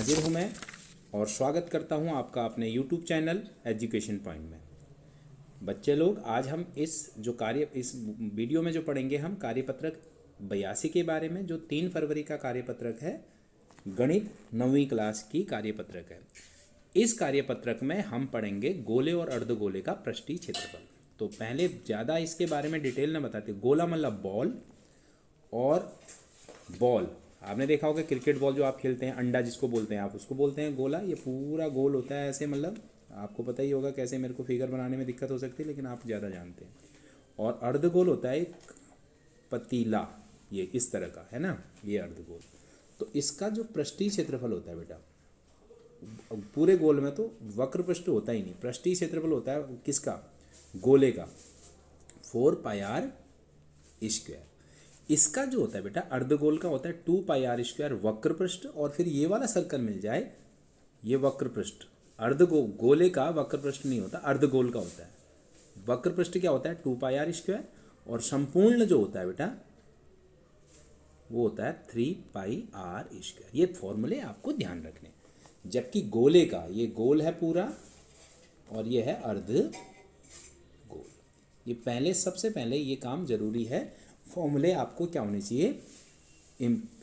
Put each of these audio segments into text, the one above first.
हाजिर हूँ मैं और स्वागत करता हूँ आपका अपने यूट्यूब चैनल एजुकेशन पॉइंट में। बच्चे लोग, आज हम इस वीडियो में जो पढ़ेंगे हम कार्यपत्रक 82 के बारे में, जो 3 फरवरी का कार्यपत्रक है, गणित 9वीं क्लास की कार्यपत्रक है। इस कार्यपत्रक में हम पढ़ेंगे गोले और अर्धगोले का पृष्ठीय क्षेत्रफल। तो पहले ज़्यादा इसके बारे में डिटेल में बताते। गोला मतलब बॉल, और बॉल आपने देखा होगा क्रिकेट बॉल जो आप खेलते हैं, अंडा जिसको बोलते हैं, आप उसको बोलते हैं गोला। ये पूरा गोल होता है ऐसे, मतलब आपको पता ही होगा कैसे, मेरे को फिगर बनाने में दिक्कत हो सकती है लेकिन आप ज़्यादा जानते हैं। और अर्धगोल होता है एक पतीला, ये इस तरह का है ना, ये अर्धगोल। तो इसका जो पृष्ठीय क्षेत्रफल होता है बेटा, पूरे गोल में तो वक्र पृष्ठ होता ही नहीं, पृष्ठीय क्षेत्रफल होता है किसका, गोले का, 4πr²। इसका जो होता है बेटा अर्धगोल का होता है 2πr² वक्र पृष्ठ, और फिर ये वाला सर्कल मिल जाए, ये वक्र पृष्ठ। गोले का वक्र पृष्ठ नहीं होता, अर्धगोल का होता है। वक्र पृष्ठ क्या होता है 2πr², और संपूर्ण जो होता है बेटा वो होता है 3πr²। ये फॉर्मूले आपको ध्यान रखने। जबकि गोले का, ये गोल है पूरा और ये है अर्धगोल। ये सबसे पहले ये काम जरूरी है, फॉर्मूले आपको क्या होने चाहिए,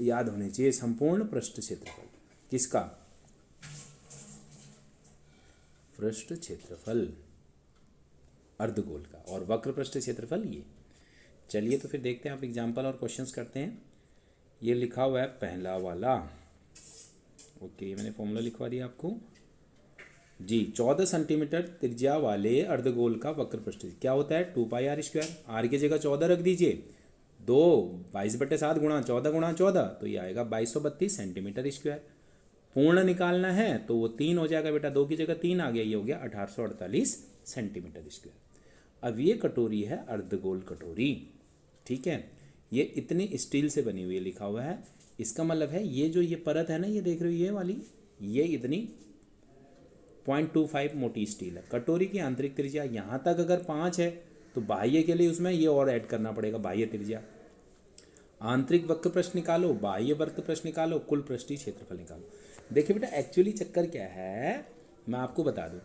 याद होने चाहिए। संपूर्ण पृष्ठ क्षेत्रफल किसका, पृष्ठ क्षेत्रफल अर्धगोल का, और वक्र पृष्ठ क्षेत्रफल ये। चलिए तो फिर देखते हैं, आप एग्जाम्पल और क्वेश्चंस करते हैं। ये लिखा हुआ है पहला वाला, ओके, मैंने फॉर्मूला लिखवा दिया आपको जी। 14 सेंटीमीटर त्रिज्या वाले अर्धगोल का वक्र पृष्ठ क्या होता है 2πr²। आर की जगह 14 रख दीजिए, 22/7 गुणा 14 गुणा 14, तो ये आएगा 2232 सेंटीमीटर स्क्वायर। पूर्ण निकालना है तो वो 3 हो जाएगा बेटा, 2 की जगह 3 आ गया, ये हो गया 1848 सेंटीमीटर स्क्वायर। अब ये कटोरी है अर्धगोल कटोरी, ठीक है। ये इतनी स्टील से बनी हुई है, लिखा हुआ है। इसका मतलब है ये जो ये परत है ना, ये देख रहे हो ये वाली, ये इतनी 0.25 मोटी स्टील है। कटोरी की आंतरिक त्रिज्या यहाँ तक अगर 5 है तो बाह्य के लिए उसमें ये और ऐड करना पड़ेगा, बाह्य त्रिज्या। आंतरिक वक्र पृष्ठ निकालो, बाह्य वक्र पृष्ठ निकालो, कुल पृष्ठीय क्षेत्रफल निकालो। देखिए बेटा एक्चुअली चक्कर क्या है, मैं आपको बता दूं।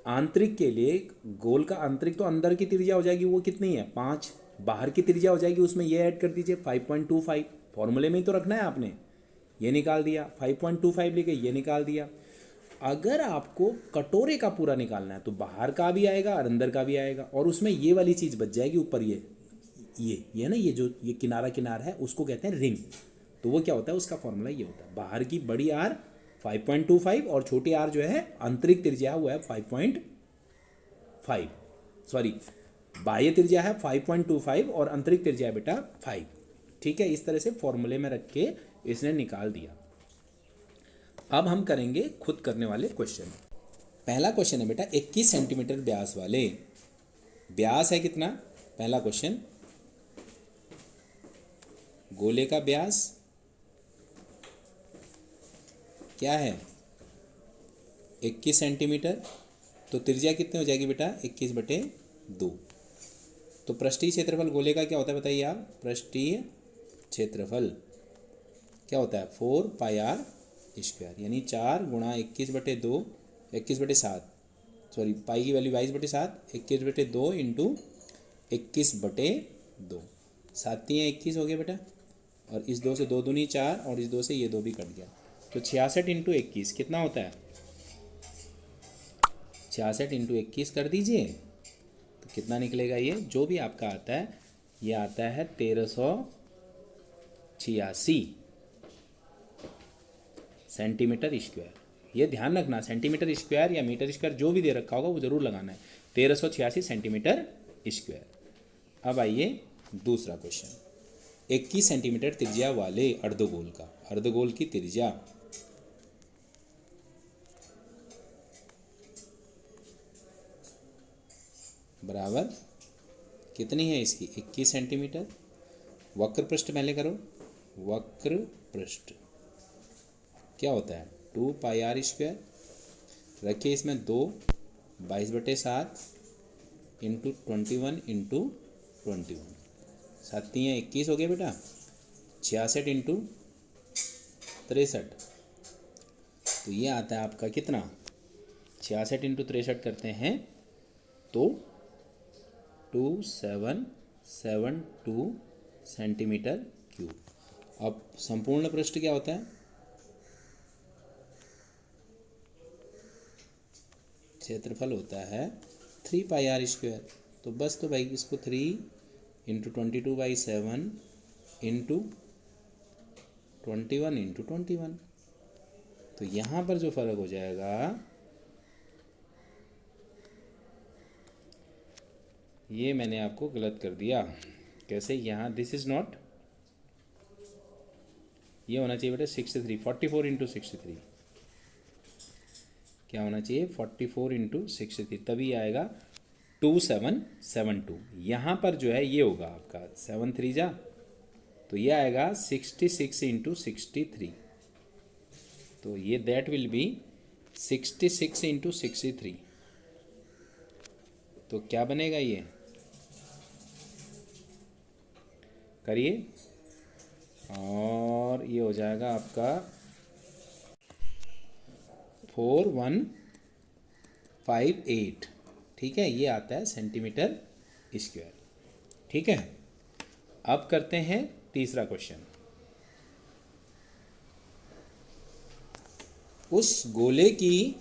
आंतरिक के लिए, गोल का आंतरिक तो अंदर की त्रिज्या हो जाएगी, वो कितनी है 5। बाहर की त्रिज्या हो जाएगी, उसमें ये ऐड कर दीजिए 5.25। फॉर्मूले में ही तो रखना है आपने, ये निकाल दिया, 5.25 लिखे, ये निकाल दिया। अगर आपको कटोरे का पूरा निकालना है तो बाहर का भी आएगा और अंदर का भी आएगा, और उसमें ये वाली चीज़ बच जाएगी ऊपर, ये ना, ये जो ये किनारा है उसको कहते हैं रिंग। तो वो क्या होता है, उसका फॉर्मूला ये होता है, बाहर की बड़ी आर 5.25 और छोटी आर जो है आंतरिक त्रिज्या वो है 5.5, सॉरी बाह्य त्रिज्या है 5.25 और आंतरिक त्रिज्या है बेटा 5, ठीक है। इस तरह से फॉर्मूले में रख के इसने निकाल दिया। अब हम करेंगे खुद करने वाले क्वेश्चन। पहला क्वेश्चन है बेटा 21 सेंटीमीटर व्यास वाले, व्यास है कितना, पहला क्वेश्चन, गोले का व्यास क्या है 21 सेंटीमीटर, तो त्रिज्या कितनी हो जाएगी बेटा 21/2। तो पृष्ठीय क्षेत्रफल गोले का क्या होता है बताइए आप, पृष्ठीय क्षेत्रफल क्या होता है 4πr², यानी 4 गुणा 21/2, 21/7, सॉरी पाई की वैल्यू 22/7, 21/2 इंटू 21/2, 7 या 21 हो गया बेटा, और इस 2 से 2 दूनी 4, और इस 2 से ये 2 भी कट गया, तो 66 इंटू 21 कितना होता है, 66 इंटू 21 कर दीजिए, तो कितना निकलेगा, ये जो भी आपका आता है ये आता है 1386 सेंटीमीटर स्क्वायर। ये ध्यान रखना, सेंटीमीटर स्क्वायर या मीटर स्क्वायर जो भी दे रखा होगा वो ज़रूर लगाना है, 1386 सेंटीमीटर स्क्वायर। अब आइए दूसरा क्वेश्चन, 21 सेंटीमीटर त्रिज्या वाले अर्धगोल का, अर्धगोल की त्रिज्या बराबर कितनी है इसकी 21 सेंटीमीटर। वक्र पृष्ठ पहले करो, वक्र पृष्ठ क्या होता है 2πr², रखिए इसमें 2, 22/7 इंटू 21 इंटू 21, 7 या 21 हो गया बेटा, 66 इंटू 63, तो ये आता है आपका कितना, 66 इंटू 63 करते हैं तो 2772 सेंटीमीटर क्यूब। अब संपूर्ण पृष्ठ क्या होता है, क्षेत्रफल होता है 3πr²। तो बस तो भाई इसको 3 इंटू 22/7 इंटू 21 इंटू 21। तो यहाँ पर जो फर्क हो जाएगा, ये मैंने आपको गलत कर दिया। कैसे, यहाँ दिस इज़ नॉट, ये होना चाहिए बेटा 63, 44 इंटू 63। क्या होना चाहिए, 44 इंटू 63, तभी आएगा 2772। यहाँ पर जो है ये होगा आपका 7 3 जा, तो ये आएगा 66 इंटू 63। तो ये दैट विल बी 66 इंटू 63। तो क्या बनेगा, ये करिए, और ये हो जाएगा आपका 4158। ठीक है, ये आता है सेंटीमीटर स्क्वायर। ठीक है, अब करते हैं तीसरा क्वेश्चन। उस गोले की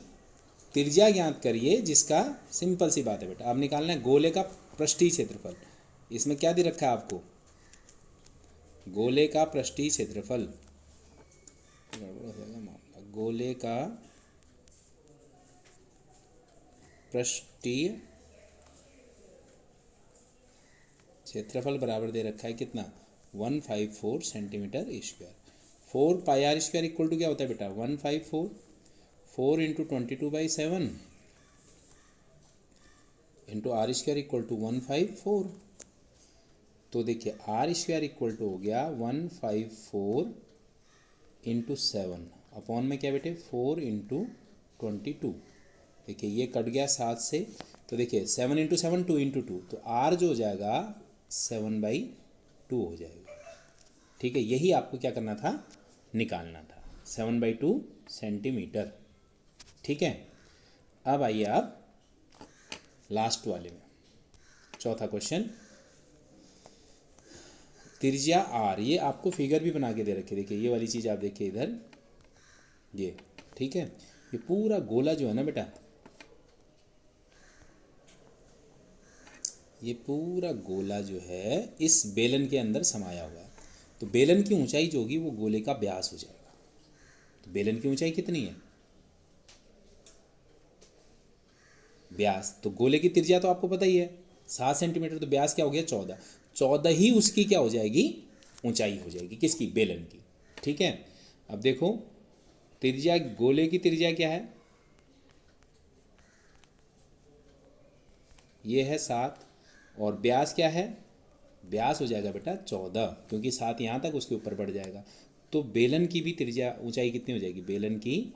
त्रिज्या ज्ञात करिए जिसका, सिंपल सी बात है बेटा, अब निकालना है गोले का पृष्ठीय क्षेत्रफल। इसमें क्या दे रखा है आपको, गोले का पृष्ठीय क्षेत्रफल। गोले का पृष्ठीय क्षेत्रफल बराबर दे रखा है कितना, 154 centimetre square. 4πr² equal to क्या होता है बेटा, 154, 4 into 22/7 into r² equal to 154। तो देखिए r² इक्वल टू हो गया 154 इंटू 7 अपॉन में क्या बेटे 4 इंटू 22। देखिए ये कट गया 7 से, तो देखिए 7 इंटू 7 2 इंटू 2, तो r जो हो जाएगा 7/2 हो जाएगा। ठीक है, यही आपको क्या करना था, निकालना था, 7/2 सेंटीमीटर। ठीक है, अब आइए आप लास्ट वाले में, चौथा क्वेश्चन। त्रिज्या r, ये आपको फिगर भी बना के दे रखे, देखिए ये वाली चीज़ आप देखिए इधर, ये ठीक है, ये पूरा गोला जो है ना बेटा, ये पूरा गोला जो है इस बेलन के अंदर समाया हुआ है। तो बेलन की ऊंचाई जो होगी वो गोले का व्यास हो जाएगा। तो बेलन की ऊंचाई कितनी है, व्यास, तो गोले की त्रिज्या तो आपको पता ही है 7 सेंटीमीटर, तो व्यास क्या हो गया 14, 14 ही उसकी क्या हो जाएगी, ऊंचाई हो जाएगी, किसकी, बेलन की। ठीक है, अब देखो त्रिज्या, गोले की त्रिज्या क्या है, ये है 7, और व्यास क्या है, व्यास हो जाएगा बेटा 14, क्योंकि 7 यहाँ तक उसके ऊपर बढ़ जाएगा। तो बेलन की भी त्रिज्या, ऊंचाई कितनी हो जाएगी, बेलन की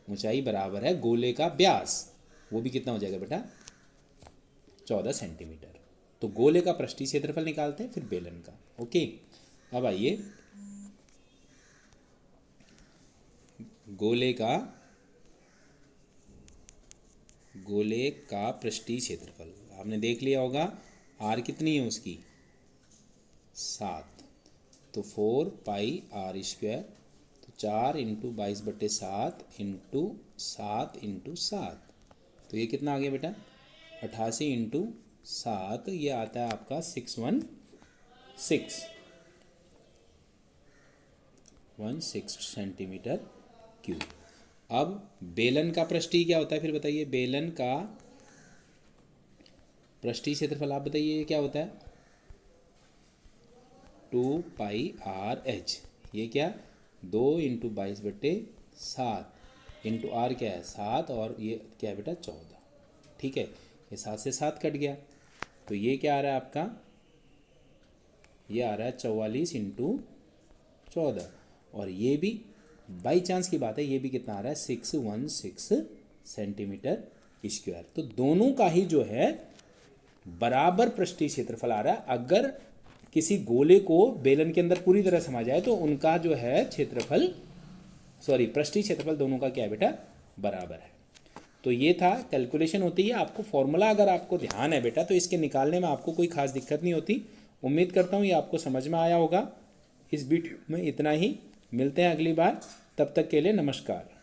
ऊंचाई बराबर है गोले का व्यास, वो भी कितना हो जाएगा बेटा 14 सेंटीमीटर। तो गोले का पृष्ठीय क्षेत्रफल निकालते हैं, फिर बेलन का। ओके, अब आइए गोले का पृष्ठीय क्षेत्रफल आपने देख लिया होगा, r कितनी है उसकी 7, तो 4πr², तो 4 इंटू 22/7 इंटू 7 इंटू 7, तो ये कितना आ गया बेटा 88 इंटू 7, ये आता है आपका 616 सेंटीमीटर क्यूब। अब बेलन का पृष्ठीय क्या होता है, फिर बताइए, बेलन का पृष्ठीय क्षेत्रफल आप बताइए क्या होता है, 2πrh। ये क्या, 2 इंटू 22/7 इंटू r क्या है 7, और ये क्या है बेटा 14। ठीक है, ये 7 से 7 कट गया, तो ये क्या आ रहा है आपका, ये आ रहा है 44 इंटू 14, और ये भी बाई चांस की बात है, ये भी कितना आ रहा है 616 सेंटीमीटर स्क्वायर। तो दोनों का ही जो है बराबर पृष्ठीय क्षेत्रफल आ रहा है। अगर किसी गोले को बेलन के अंदर पूरी तरह समा जाए तो उनका जो है क्षेत्रफल सॉरी पृष्ठीय क्षेत्रफल दोनों का क्या है बेटा, बराबर है। तो ये था कैलकुलेशन होती है। आपको फॉर्मूला अगर आपको ध्यान है बेटा तो इसके निकालने में आपको कोई खास दिक्कत नहीं होती। उम्मीद करता हूँ ये आपको समझ में आया होगा। इस वीडियो में इतना ही, मिलते हैं अगली बार, तब तक के लिए नमस्कार।